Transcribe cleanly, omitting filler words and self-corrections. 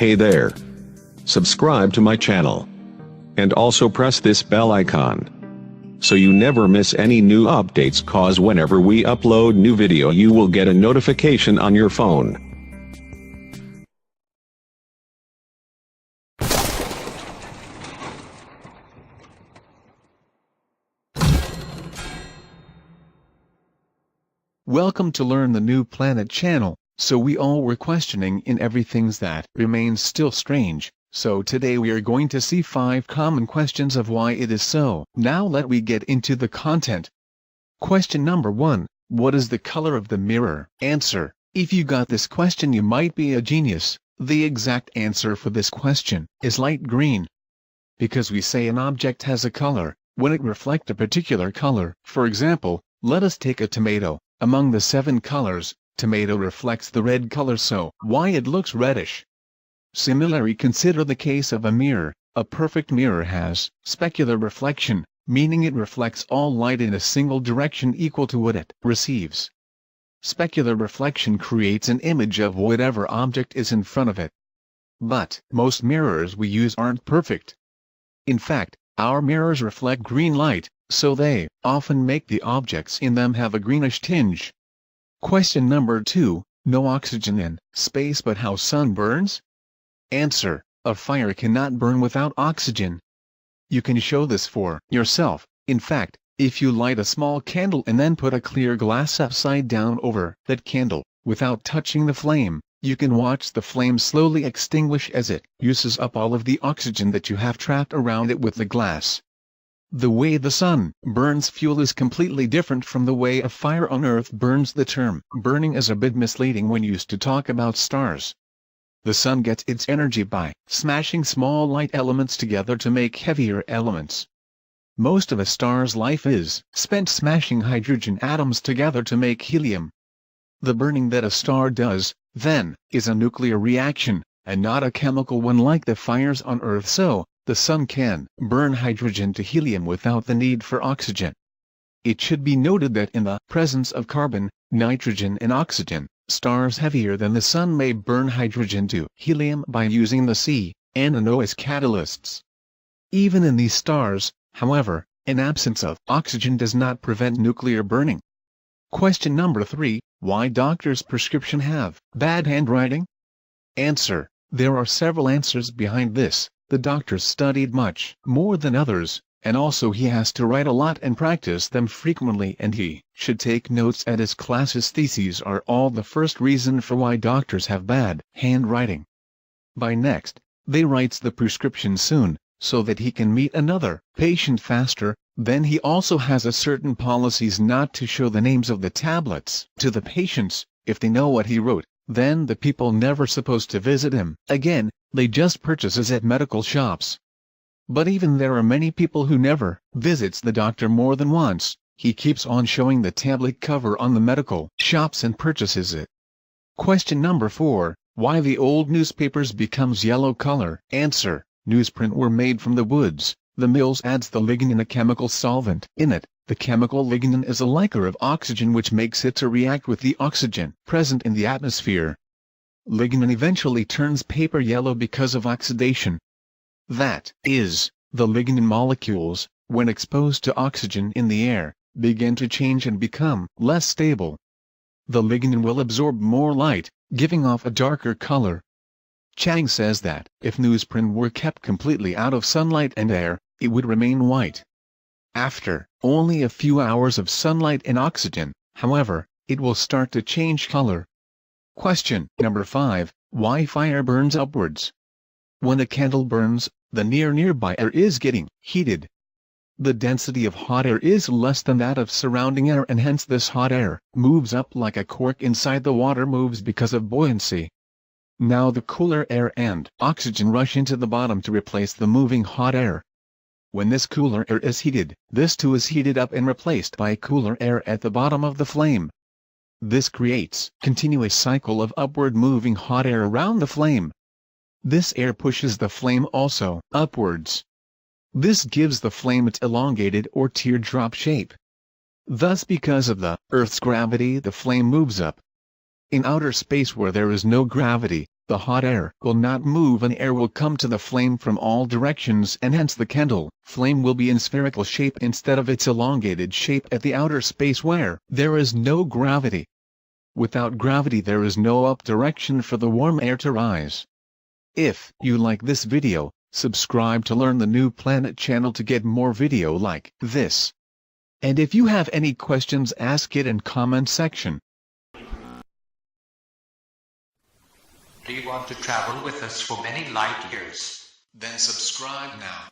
Hey there. Subscribe to my channel. And also press this bell icon, so you never miss any new updates, cause whenever we upload new video you will get a notification on your phone. Welcome to Learn the New Planet channel. So we all were questioning in everything's that remains still strange. So today we are going to see 5 common questions of why it is so. Now let we get into the content. Question number 1. What is the color of the mirror? Answer. If you got this question you might be a genius. The exact answer for this question is light green. Because we say an object has a color when it reflects a particular color. For example, let us take a tomato. Among the 7 colors, tomato reflects the red color, so why it looks reddish. Similarly, consider the case of a mirror. A perfect mirror has specular reflection, meaning it reflects all light in a single direction equal to what it receives. Specular reflection creates an image of whatever object is in front of it. But most mirrors we use aren't perfect. In fact, our mirrors reflect green light, so they often make the objects in them have a greenish tinge. Question number 2. No oxygen in space, but how sun burns? Answer. A fire cannot burn without oxygen. You can show this for yourself. In fact, if you light a small candle and then put a clear glass upside down over that candle, without touching the flame, you can watch the flame slowly extinguish as it uses up all of the oxygen that you have trapped around it with the glass. The way the sun burns fuel is completely different from the way a fire on Earth burns. The term burning is a bit misleading when used to talk about stars. The sun gets its energy by smashing small light elements together to make heavier elements. Most of a star's life is spent smashing hydrogen atoms together to make helium. The burning that a star does, then, is a nuclear reaction, and not a chemical one like the fires on Earth. So, the sun can burn hydrogen to helium without the need for oxygen. It should be noted that in the presence of carbon, nitrogen and oxygen, stars heavier than the sun may burn hydrogen to helium by using the C and NO as catalysts. Even in these stars, however, an absence of oxygen does not prevent nuclear burning. Question number 3. Why doctors' prescription have bad handwriting? Answer. There are several answers behind this. The doctor studied much more than others, and also he has to write a lot and practice them frequently, and he should take notes at his classes. Theses are all the first reason for why doctors have bad handwriting. By next, they writes the prescription soon, so that he can meet another patient faster. Then he also has a certain policies not to show the names of the tablets to the patients. If they know what he wrote, then the people never supposed to visit him again. They just purchases at medical shops. But even there are many people who never visits the doctor more than once. He keeps on showing the tablet cover on the medical shops and purchases it. Question number 4. Why the old newspapers becomes yellow color? Answer. Newsprint were made from the woods. The mills adds the lignin, a chemical solvent, in it. The chemical lignin is a liker of oxygen which makes it to react with the oxygen present in the atmosphere. Lignin eventually turns paper yellow because of oxidation. That is, the lignin molecules, when exposed to oxygen in the air, begin to change and become less stable. The lignin will absorb more light, giving off a darker color. Chang says that, if newsprint were kept completely out of sunlight and air, it would remain white. After only a few hours of sunlight and oxygen, however, it will start to change color. Question number 5. Why fire burns upwards? When a candle burns, the nearby air is getting heated. The density of hot air is less than that of surrounding air, and hence this hot air moves up like a cork inside the water moves because of buoyancy. Now the cooler air and oxygen rush into the bottom to replace the moving hot air. When this cooler air is heated, this too is heated up and replaced by cooler air at the bottom of the flame. This creates continuous cycle of upward moving hot air around the flame. This air pushes the flame also upwards. This gives the flame its elongated or teardrop shape. Thus, because of the Earth's gravity, the flame moves up. In outer space where there is no gravity, The hot air will not move and air will come to the flame from all directions, and hence the candle flame will be in spherical shape instead of its elongated shape at the outer space where there is no gravity. Without gravity there is no up direction for the warm air to rise. If you like this video, subscribe to learn the new planet channel to get more video like this. And if you have any questions, ask it in comment section. Do you want to travel with us for many light years? Then subscribe now.